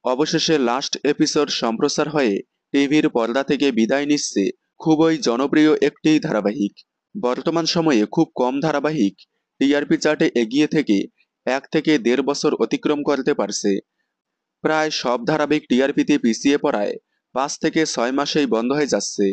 অবশেষে last episode সম্প্রচার হয়ে টিভির পর্দা থেকে বিদায় নিচ্ছে খুবই জনপ্রিয় একটি ধারাবাহিক। বর্তমান সময়ে খুব কম ধারাবাহিক টিআরপি চার্টে এগিয়ে থেকে 1 থেকে 1.5 বছর অতিক্রম করতে পারছে। প্রায় সব ধারাবাহিক টিআরপিতে পিছিয়ে পড়ায় 5 থেকে 6 মাসেই বন্ধ হয়ে যাচ্ছে।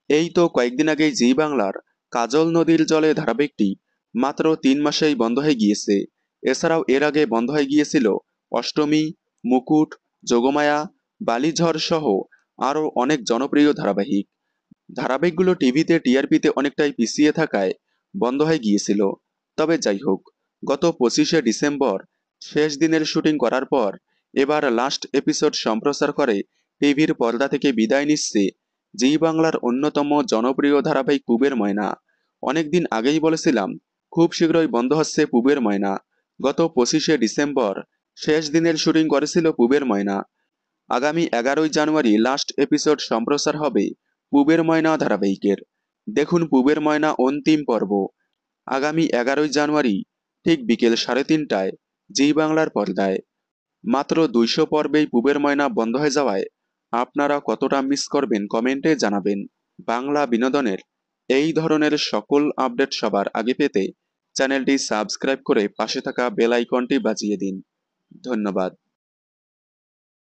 এই তো কয়েকদিন আগেই জি বাংলার কাজল নদীর জলে ধারাবাহিকটি মাত্র 3 মাসেই বন্ধ হয়ে গিয়েছে। এছাড়াও এর আগে বন্ধ হয়ে গিয়েছিল অষ্টমী, মুকুট, যোগমায়া, বালিঝড় সহ আরও অনেক জনপ্রিয় ধারাবাহিক। ধারাবাহিকগুলো টিভিতে টিআরপিতে অনেকটাই পিছিয়ে থাকায় বন্ধ হয়ে গিয়েছিল। তবে যাই হোক, গত 25শে ডিসেম্বর শেষ দিনের শুটিং করার পর এবার লাস্ট এপিসোড সম্প্রচার করে টিভির পর্দা থেকে বিদায় নিচ্ছে জি বাংলার অন্যতম জনপ্রিয় ধারাবাহিক পুবের ময়না। অনেকদিন আগেই বলেছিলাম খুব শীঘ্রই বন্ধ হচ্ছে পুবের ময়না। গত 25শে ডিসেম্বর শেষ দিনের শুটিং করেছিল পুবের ময়না। আগামী 11ই জানুয়ারি লাস্ট এপিসোড সম্প্রচার হবে পুবের ময়না ধারাবাহিকের। দেখুন পুবের ময়না অন্তিম পর্ব আগামী 11ই জানুয়ারি ঠিক বিকেল 3:30টায় জি বাংলার পর্দায়। মাত্র 200 পর্বেই পুবের ময়না বন্ধ হয়ে যাওয়ায় আপনারা কতটা মিস করবেন কমেন্টে জানাবেন। বাংলা বিনোদনের এই ধরনের সকল আপডেট সবার আগে পেতে চ্যানেলটি সাবস্ক্রাইব করে পাশে থাকা বেল আইকনটি বাজিয়ে দিন। ধন্যবাদ।